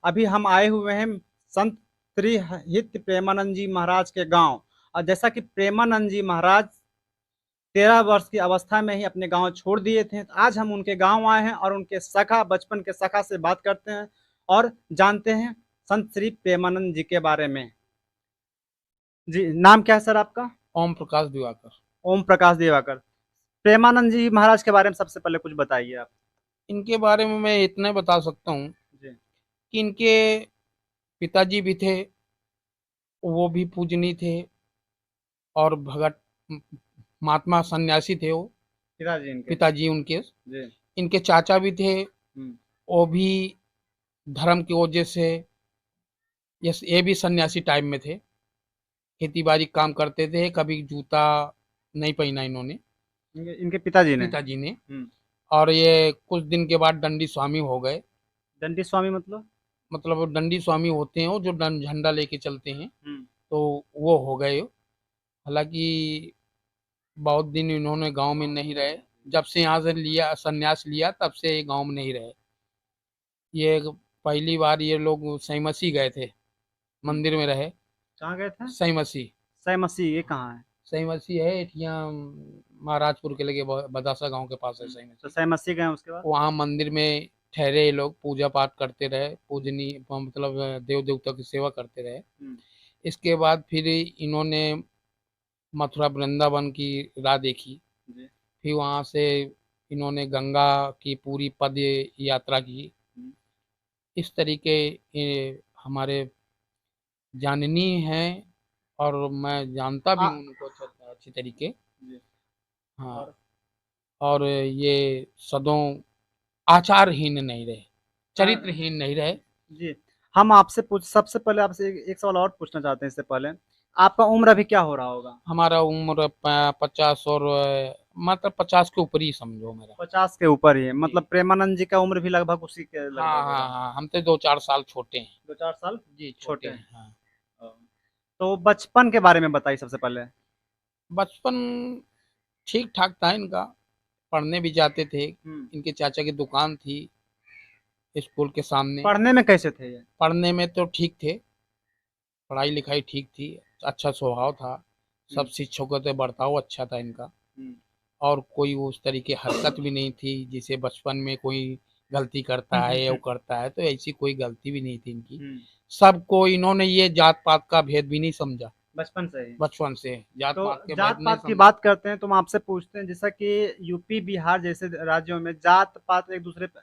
अभी हम आए हुए हैं संत श्री हित प्रेमानंद जी महाराज के गांव। और जैसा कि प्रेमानंद जी महाराज 13 वर्ष की अवस्था में ही अपने गांव छोड़ दिए थे, तो आज हम उनके गांव आए हैं और उनके सखा, बचपन के सखा से बात करते हैं और जानते हैं संत श्री प्रेमानंद जी के बारे में। जी, नाम क्या है सर आपका? ओम प्रकाश दिवाकर। ओम प्रकाश दिवाकर। प्रेमानंद जी महाराज के बारे में सबसे पहले कुछ बताइए आप। इनके बारे में मैं इतना बता सकता हूँ जी। कि इनके पिताजी भी थे, वो भी पूजनी थे और भगत महात्मा सन्यासी थे वो, पिताजी इनके? पिताजी उनके। जी। इनके चाचा भी थे, हम्म। वो भी धर्म की वजह से, यस, ये भी सन्यासी टाइम में थे, खेती बाड़ी काम करते थे, कभी जूता नहीं पहना इन्होंने, इनके पिताजी ने? पिताजी ने। हम्म। और ये कुछ दिन के बाद दंडी स्वामी हो गए। दंडी स्वामी मतलब? मतलब वो दंडी स्वामी होते हैं, वो जो झंडा लेके चलते हैं, हम्म। तो वो हो गए। हालांकि बहुत दिन इन्होंने गांव में नहीं रहे, जब से यहाँ से लिया संन्यास लिया तब से ये गांव में नहीं रहे। ये पहली बार ये लोग सई मसीह गए थे, हम्म। मंदिर में रहे। कहाँ गए थे? सई मसीह, सै मसीह, ये कहाँ है? सई मसीह है एठिया महाराजपुर के लगे, बदासा गांव के पास है सई तो मसीह। सै मसीह गए उसके बाद? वहाँ मंदिर में ठहरे, ये लोग पूजा पाठ करते रहे, पूजनी मतलब देव देवता की सेवा करते रहे। हम्म। इसके बाद फिर इन्होंने मथुरा वृंदावन की राह देखी। जी। फिर वहाँ से इन्होंने गंगा की पूरी पद यात्रा की। हम्म। इस तरीके ये हमारे जाननी हैं, और मैं जानता भी आ, हूँ उनको अच्छी तरीके। जी। हाँ। और और ये सदों आचारहीन नहीं रहे, आ, चरित्रहीन नहीं रहे। जी, हम आपसे पूछ सबसे पहले आपसे एक सवाल और पूछना चाहते हैं इससे पहले। आपका उम्र अभी क्या हो रहा होगा? हमारा उम्र 50, और मतलब 50 के ऊपर ही समझो मेरा। 50 के ऊपर ही है, जी। मतलब प्रेमानंद जी का उम्र भी लगभग उसी के हाँ लगभग हाँ होगा। हाँ, हम तो 2-4 साल छोटे हैं। 2-4 साल जी, छोटे छोटे हैं। हैं, हाँ। तो बचपन के बारे में बताइए सबसे पहले। बचपन ठीक ठाक था इनका, पढ़ने भी जाते थे। हम्म। इनके चाचा की दुकान थी स्कूल के सामने। पढ़ने में कैसे थे ये? पढ़ने में तो ठीक थे, पढ़ाई लिखाई ठीक थी, अच्छा स्वभाव था, सब हम्म। शिक्षकों से बर्ताव अच्छा था इनका। हम्म। और कोई उस तरीके हरकत भी नहीं थी जिसे बचपन में कोई गलती करता है या वो करता है, तो ऐसी कोई गलती भी नहीं थी इनकी। हम्म। सबको इन्होंने ये जात पात का भेद भी नहीं समझा, बचपन से ही? बचपन से जात तो पात के भेद जात नहीं पात की समझा। बात करते हैं तो हम आपसे पूछते हैं, जैसा कि यूपी बिहार जैसे राज्यों में जात पात एक दूसरे पे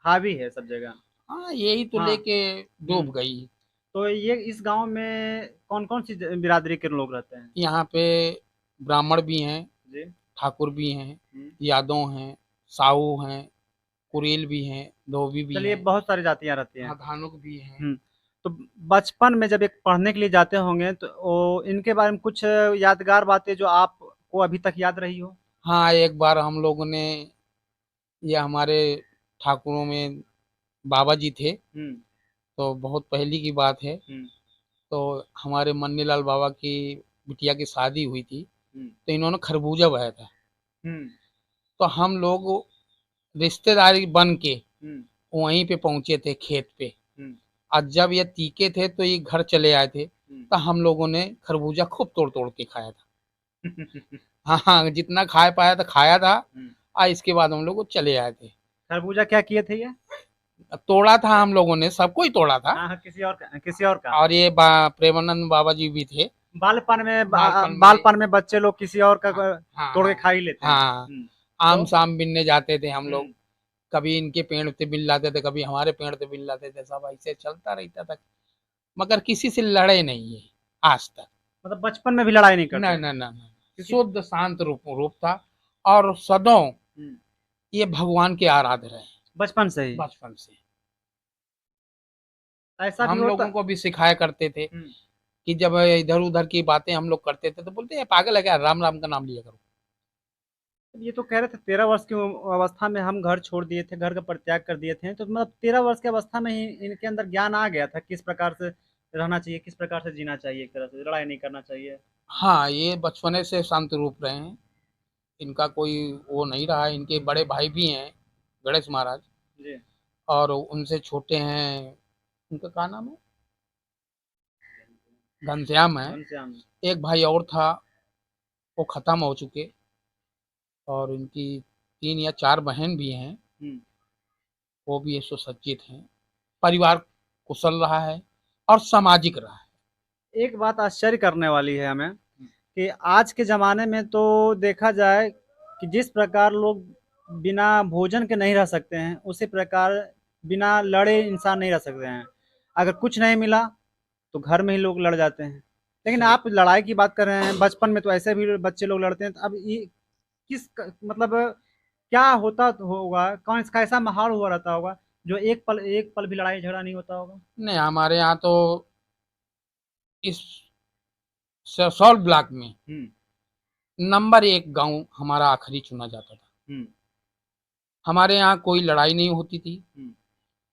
हावी है सब जगह। हाँ, यही तो हाँ। लेके हम्म। डूब गई। तो ये इस गांव में कौन कौन सी बिरादरी के लोग रहते हैं? यहाँ पे ब्राह्मण भी हैं, जी। ठाकुर भी हैं, हम्म। यादव हैं, साहू हैं, कुरेल भी हैं, धोबी भी चलिए, हैं, बहुत सारी जातियां रहती हैं। हाँ, धानुक भी हैं। हम्म। तो बचपन में जब एक पढ़ने के लिए जाते होंगे तो इनके बारे में कुछ यादगार बातें जो आपको अभी तक याद रही हो? हाँ, एक बार हम लोगों ने, ये हमारे ठाकुरों में बाबा जी थे, हम्म। तो बहुत पहले की बात है। हम्म। तो हमारे मन्नीलाल बाबा की बिटिया की शादी हुई थी, हम्म। तो इन्होंने खरबूजा बहाया था। हम्म। तो हम लोग रिश्तेदारी बन के हम्म। वहीं पे पहुंचे थे खेत पे। हम्म। आज जब ये तीखे थे तो ये घर चले आए थे, हम्म। तो हम लोगों ने खरबूजा खूब तोड़ तोड़ के खाया था। हम्म। हाँ हाँ, जितना खा पाया था खाया था। इसके बाद हम लोग चले आए थे। खरबूजा क्या किए थे ये? तोड़ा था हम लोगों ने, सबको ही तोड़ा था। हाँ हाँ, किसी और का। और ये प्रेमानंद बाबा जी भी थे। बालपन में, बालपन में बच्चे लोग किसी और का हाँ हाँ तोड़ के हाँ खा ही लेते हैं। हाँ, तो आम शाम बीनने जाते थे हम लोग। हम्म। कभी इनके पेड़ पे बिन लाते थे, कभी हमारे पेड़ पे बिन लाते थे, सब ऐसे चलता रहता था। मगर किसी से लड़े नहीं है आज तक। मतलब बचपन में भी लड़ाई नहीं न करते न थे? न न, क्योंकि शुद्ध शांत रूप था। और सदों हम्म, ये भगवान के आराध्य रहे, बचपन से ही बचपन से। ऐसा भी हम होता। लोगों को भी सिखाया करते थे हम्म। कि जब इधर उधर की बातें हम लोग करते थे तो बोलते हैं पागल है क्या, राम राम का नाम लिया करो। ये तो कह रहे थे 13 वर्ष की अवस्था में हम घर छोड़ दिए थे, घर का परित्याग कर दिए थे, तो मतलब 13 वर्ष की अवस्था में ही इनके अंदर ज्ञान आ गया था किस प्रकार से रहना चाहिए, किस प्रकार से जीना चाहिए, एक तरह से लड़ाई नहीं करना चाहिए। हाँ, ये बचपने से शांत रूप रहे हैं, इनका कोई वो नहीं रहा है। इनके बड़े भाई भी हैं, गणेश महाराज, जी। और उनसे छोटे हैं उनका क्या नाम है, घनश्याम है। घनश्याम। एक भाई और था, वो खत्म हो चुके, और इनकी 3 या 4 बहन भी हैं, हम्म। वो भी सुसज्जित हैं। परिवार कुशल रहा है और सामाजिक रहा है। एक बात आश्चर्य करने वाली है हमें कि आज के ज़माने में तो देखा जाए कि जिस प्रकार लोग बिना भोजन के नहीं रह सकते हैं, उसी प्रकार बिना लड़े इंसान नहीं रह सकते हैं। अगर कुछ नहीं मिला तो घर में ही लोग लड़ जाते हैं। लेकिन सही। आप लड़ाई की बात कर रहे हैं, बचपन में तो ऐसे भी बच्चे लोग लड़ते हैं। तो अब ये मतलब क्या होता होगा, कौन कैसा माहौल हुआ रहता होगा जो एक पल भी लड़ाई झगड़ा नहीं होता होगा? नहीं, हमारे यहाँ तो इस ससौल ब्लॉक में हम्म। नंबर 1 गांव हमारा आखिरी चुना जाता था। हम्म। हमारे यहाँ कोई लड़ाई नहीं होती थी, हम्म।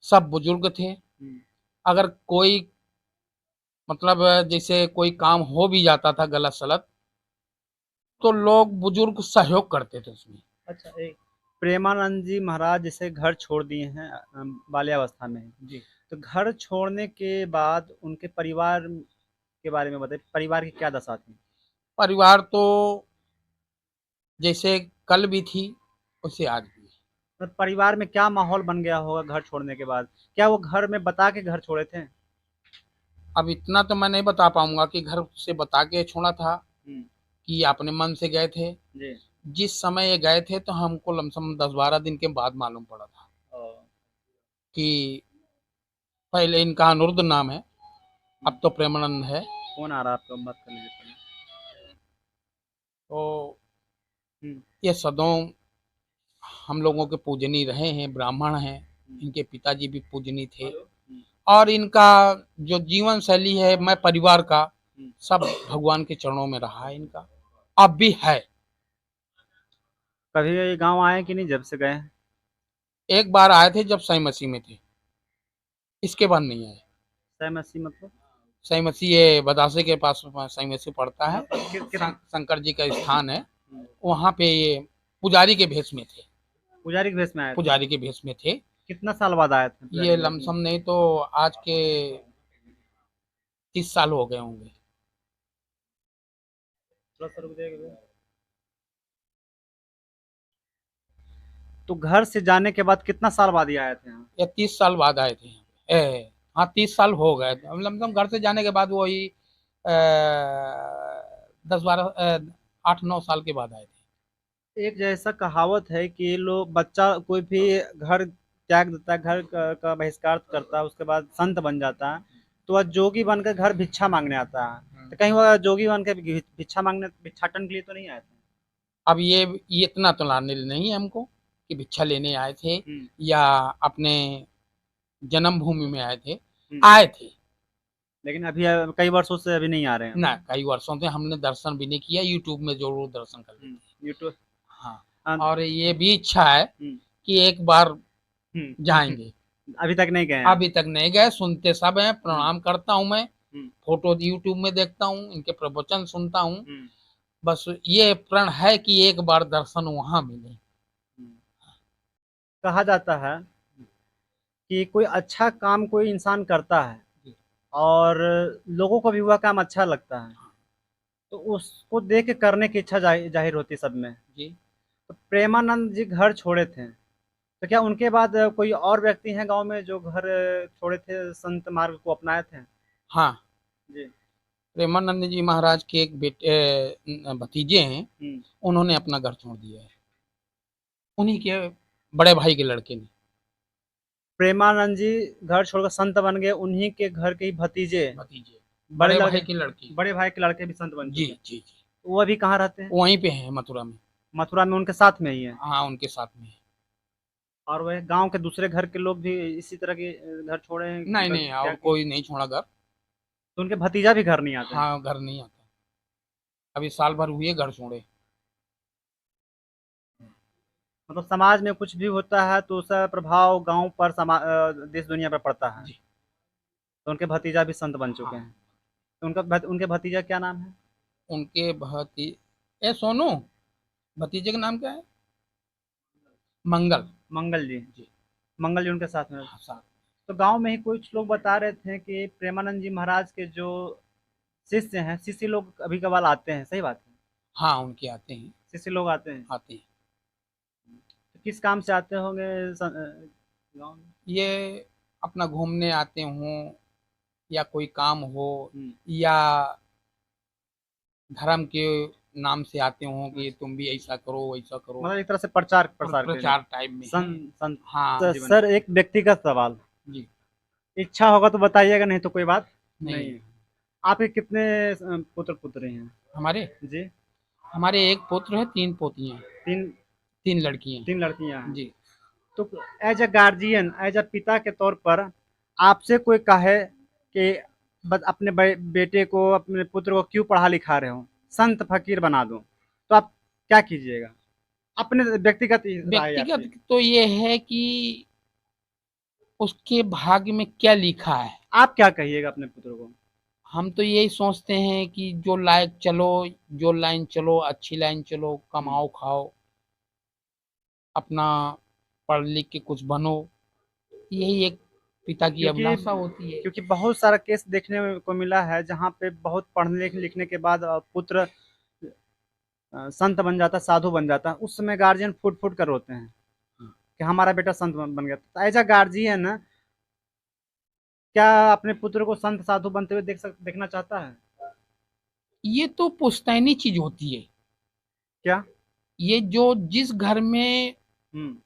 सब बुजुर्ग थे। हम्म। अगर कोई मतलब जैसे कोई काम हो भी जाता था गलत सलत, तो लोग बुजुर्ग सहयोग करते थे उसमें। अच्छा, एक प्रेमानंद जी महाराज जैसे घर छोड़ दिए हैं बाल्यावस्था में, जी। तो घर छोड़ने के बाद उनके परिवार के बारे में बताइए, परिवार की क्या दशा थी? परिवार तो जैसे कल भी थी, वैसे आज भी है। तो परिवार में क्या माहौल बन गया होगा घर छोड़ने के बाद? क्या वो घर में बता के घर छोड़े थे? अब इतना तो मैं नहीं बता पाऊंगा कि घर से बता के छोड़ा था हम्म। कि अपने मन से गए थे। जी। जिस समय ये गए थे तो हमको लमसम 10-12 दिन के बाद मालूम पड़ा था ओ। कि पहले इनका अनुरुद्ध नाम है, अब तो प्रेमानंद है। फोन आ रहा है आपका, मत कर लीजिए पहले। तो हम्म। ये सदों हम लोगों के पूजनीय रहे हैं, ब्राह्मण हैं। हम्म। इनके पिताजी भी पूजनीय थे। हम्म। और इनका जो जीवन शैली है, मैं परिवार का हम्म। सब भगवान के चरणों में रहा है इनका, अब भी है। कभी ये गांव आए कि नहीं जब से गए हैं? एक बार आए थे जब साई मसीह में थे, इसके बाद नहीं आए। सह मसीह मतलब? साई मसीह ये बदासे के पास साई मसीह पड़ता है, मतलब शंकर जी का स्थान है। हम्म। वहाँ पे ये पुजारी के भेष में थे। पुजारी के भेष में आए थे? पुजारी के भेष में थे। कितना साल बाद आए थे पुजारी ये के भेष में? लमसम नहीं तो आज के 30 साल हो गए होंगे। थोड़ा सा रुक जाइएगा भैया। तो घर से जाने के बाद कितना साल बाद ही आए थे यहाँ? या 30 साल बाद आए थे यहाँ पे। हाँ, 30 साल हो गए थे। अब लमसम घर से जाने के बाद वही 10-12 8-9 साल के बाद आए थे। एक जैसा कहावत है कि लोग बच्चा कोई भी घर त्याग देता है, घर का बहिष्कार करता है, उसके बाद संत बन जाता है, तो वह जोगी बनकर घर भिक्षा मांगने आता है। तो कहीं वह जोगी बन के भिक्षा मांगने भिक्षाटन के लिए तो नहीं आए थे? अब ये इतना तो लाने नहीं है हमको कि भिक्षा लेने आए थे हम्म। या अपने जन्मभूमि में आए थे। हम्म। आए थे लेकिन अभी कई वर्षों से अभी नहीं आ रहे हैं। ना, कई वर्षों से हमने दर्शन भी नहीं किया। यूट्यूब में जरूर दर्शन कर लेते हैं। यूट्यूब। हाँ। हाँ। और ये भी इच्छा है हम्म। कि एक बार हम्म। जाएंगे। अभी तक नहीं गए हैं? अभी तक नहीं गए, सुनते सब हैं, हम्म। प्रणाम करता हूँ मैं, हम्म। फोटो यूट्यूब में देखता हूँ, इनके प्रवचन सुनता हूँ। हम्म। बस ये प्रण है कि एक बार दर्शन वहां मिले। हम्म। कहा जाता है कि कोई अच्छा काम कोई इंसान करता है जी। और लोगों को भी वह काम अच्छा लगता है, तो उसको देख के करने की इच्छा जाहिर होती है सब में। जी। तो प्रेमानंद जी घर छोड़े थे, तो क्या उनके बाद कोई और व्यक्ति हैं गांव में जो घर छोड़े थे, संत मार्ग को अपनाए थे? हाँ, जी। प्रेमानंद जी महाराज के एक भतीजे हैं, हम्म। उन्होंने अपना घर छोड़ दिया है, उन्हीं के बड़े भाई के लड़के ने। प्रेमानंद जी घर छोड़कर संत बन गए, उन्हीं के घर के ही भतीजे, भतीजे, बड़े बड़े भाई लड़के, की लड़की। बड़े भाई के लड़के भी संत बन जी चुके हैं। जी जी। तो वो अभी कहाँ रहते हैं? वहीं पे है, मथुरा में। मथुरा में उनके साथ में ही है? हाँ, उनके साथ में है। और वह गांव के दूसरे घर के लोग भी इसी तरह के घर छोड़े हैं, नहीं नहीं, क्या और किए? कोई नहीं छोड़ा घर। तो उनके भतीजा भी घर नहीं आते हैं? हाँ, घर नहीं आता। अभी साल भर हुए घर छोड़े। मतलब समाज में कुछ भी होता है तो उसका प्रभाव गांव पर, देश दुनिया पर पड़ता है। जी। तो उनके भतीजा भी संत बन चुके हाँ। हैं। तो उनके भतीजा क्या नाम है? उनके ए सोनू, भतीजे का नाम क्या है? मंगल। मंगल जी। जी। मंगल जी उनके साथ में। हाँ, साथ। तो गांव में ही कुछ लोग बता रहे थे कि प्रेमानंद जी महाराज के जो शिष्य हैं, शिष्य लोग कभी कभार आते हैं, सही बात है? हाँ उनके आते हैं। शिष्य लोग आते हैं आते हैं। तो किस काम से आते होंगे गाँव में? ये अपना घूमने आते हों या कोई काम हो हम्म, या धर्म के नाम से आते हों कि तुम भी ऐसा करो वैसा करो, मतलब एक तरह से प्रचार और प्रसार के लिए। प्रचार टाइप में है। सन हाँ जीवन सर, एक व्यक्तिगत सवाल, जी। इच्छा होगा तो बताइएगा, नहीं तो कोई बात नहीं नहीं है। आपके कितने पुत्र पुत्री हैं? हमारे जी। हमारे एक पुत्र है, 3 पोतियाँ हैं, तीन 3 लड़कियाँ 3 लड़कियां हैं। हैं। जी। तो as a guardian, as a पिता के तौर पर आपसे कोई कहे कि बस अपने बेटे को, अपने पुत्र को क्यों पढ़ा लिखा रहे हो, संत फकीर बना दो, तो आप क्या कीजिएगा? अपने व्यक्तिगत राय व्यक्तिगत आपकी। तो ये है कि उसके भाग्य में क्या लिखा है। आप क्या कहिएगा अपने पुत्र को? हम तो यही सोचते हैं कि जो लायक चलो, जो लाइन चलो, अच्छी लाइन चलो, हम्म, कमाओ खाओ, अपना पढ़ लिख के कुछ बनो, यही एक पिता की क्योंकि अभिलाषा होती है। क्योंकि बहुत सारा केस देखने को मिला है जहाँ पे बहुत पढ़ने लिखने के बाद पुत्र संत बन जाता, साधु बन जाता, उस समय गार्जियन फूट फूट कर रोते हैं कि हमारा बेटा संत बन गया। तो एज अ गार्जियन क्या अपने पुत्र को संत साधु बनते हुए देखना चाहता है? ये तो पुश्तैनी चीज होती है। क्या? ये जो जिस घर में हम्म,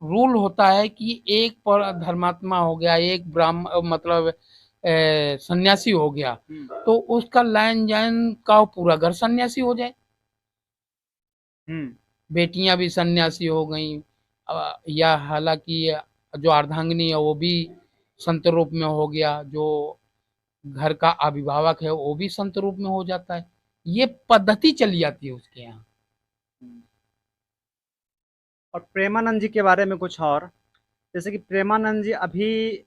रूल होता है कि एक पर धर्मात्मा हो गया, एक ब्राह्मण मतलब सन्यासी हो गया, तो उसका लाइन जाइन का पूरा घर सन्यासी हो जाए। हम्म, बेटियां भी सन्यासी हो गई, या हालांकि जो अर्धांगिनी है वो भी संत रूप में हो गया, जो घर का अभिभावक है वो भी संत रूप में हो जाता है। ये पद्धति चली जाती है उसके यहाँ। हम्म। और प्रेमानंद जी के बारे में कुछ और, जैसे कि प्रेमानंद जी अभी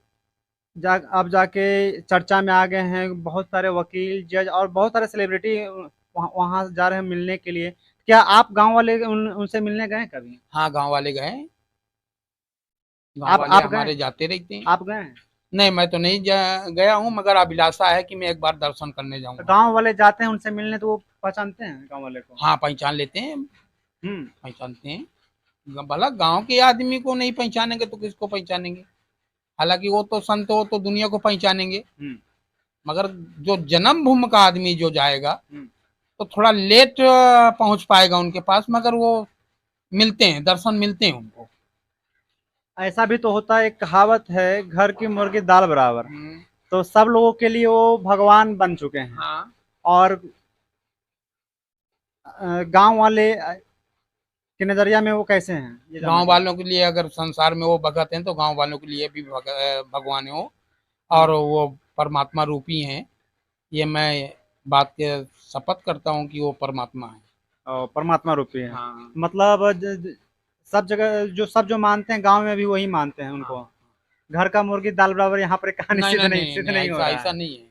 अब जाके चर्चा में आ गए हैं, बहुत सारे वकील, जज और बहुत सारे सेलिब्रिटी वहाँ जा रहे हैं मिलने के लिए। क्या आप गांव वाले उनसे मिलने गए हैं कभी? हाँ गांव वाले गए हैं, गांव वाले आप गए? हमारे जाते रहते हैं। आप गए हैं? नहीं मैं तो नहीं गया हूँ, मगर अभिलाषा है कि मैं एक बार दर्शन करने तो जाऊंगा। गांव वाले जाते हैं उनसे मिलने, तो वो पहचानते हैं गांव वाले को? हाँ पहचान लेते हैं, हम्म, पहचानते हैं। भला गांव के आदमी को नहीं पहचानेंगे तो किसको पहचानेंगे। हालांकि वो तो संत, वो तो दुनिया को पहचानेंगे, हम्म, मगर जो जन्म भूमि का आदमी जो जाएगा हम्म। तो थोड़ा लेट पहुंच पाएगा उनके पास, मगर वो मिलते हैं, दर्शन मिलते हैं उनको। ऐसा भी तो होता है, एक कहावत है, घर की मुर्गी दाल बराबर। तो सब लोगों के लिए वो भगवान बन चुके हैं। हाँ और गांव वाले के नजरिया में वो कैसे हैं, ये जानना गांव चाहते वालों के लिए अगर संसार में वो भगत हैं तो गांव वालों के लिए भी भगवान है वो, हैं। और वो परमात्मा रूपी हैं। ये मैं बात के शपथ करता हूँ कि वो परमात्मा है। और परमात्मा रूपी है। हाँ मतलब सब जगह सब जो मानते हैं गांव में भी वही मानते हैं हाँ। उनको। घर का मुर्गी दाल बराबर, यहाँ पर कहानी नहीं नहीं नहीं सिद्ध नहीं, नहीं हो ऐसा रहा ऐसा है। नहीं है,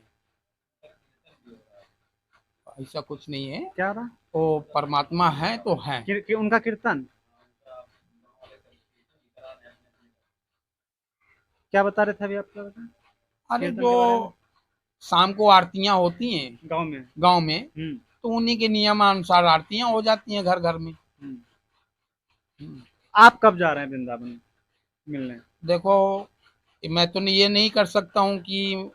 ऐसा कुछ नहीं है। क्या रहा? वो परमात्मा है तो है। उनका कीर्तन क्या बता रहे थे अभी, आप क्या बता? अरे कीर्तन जो के बारे में शाम को आरतियां होती हैं गांव में। गांव में, हम्म, तो उन्हीं के नियमानुसार आरतियां हो जाती हैं घर घर में। हम्म। आप कब जा रहे हैं वृंदावन मिलने? देखो मैं तो ये नहीं कर सकता हूँ कि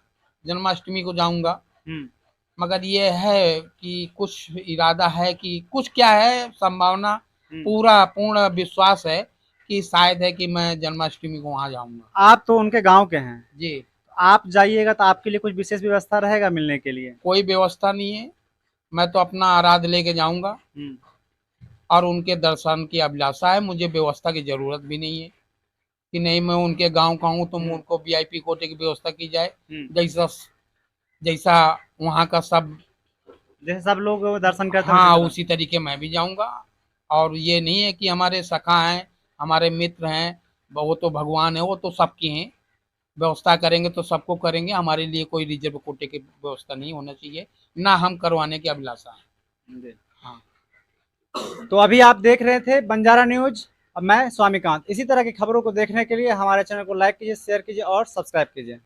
जन्माष्टमी को जाऊंगा, हम्म, मगर ये है कि कुछ इरादा है, कि कुछ क्या है, संभावना, हम्म। पूरा पूर्ण विश्वास है कि शायद है कि मैं जन्माष्टमी को वहां जाऊंगा। आप तो उनके गांव के हैं, जी। आप जाइएगा तो आपके लिए कुछ विशेष व्यवस्था रहेगा मिलने के लिए? कोई व्यवस्था नहीं है, मैं तो अपना आराध लेके जाऊंगा, हम्म, और उनके दर्शन की अभिलाषा है, मुझे व्यवस्था की जरूरत भी नहीं है कि नहीं मैं उनके गांव का हूँ तो उनको वीआईपी कोटे की व्यवस्था की जाए। हम्म। जैसा जैसा वहाँ का सब, जैसे सब लोग दर्शन करते हैं उसी हाँ तरह। उसी तरीके मैं भी जाऊंगा। और ये नहीं है कि हमारे सखा हैं, हमारे मित्र हैं, वो तो भगवान है, वो तो सबके हैं, व्यवस्था करेंगे तो सबको करेंगे। हमारे लिए कोई रिजर्व कोटे की व्यवस्था नहीं होना चाहिए, ना हम करवाने की अभिलाषा है। जी। हाँ। तो अभी आप देख रहे थे बंजारा न्यूज, अब मैं स्वामीकांत। इसी तरह की खबरों को देखने के लिए हमारे चैनल को लाइक कीजिए, शेयर कीजिए और सब्सक्राइब कीजिए।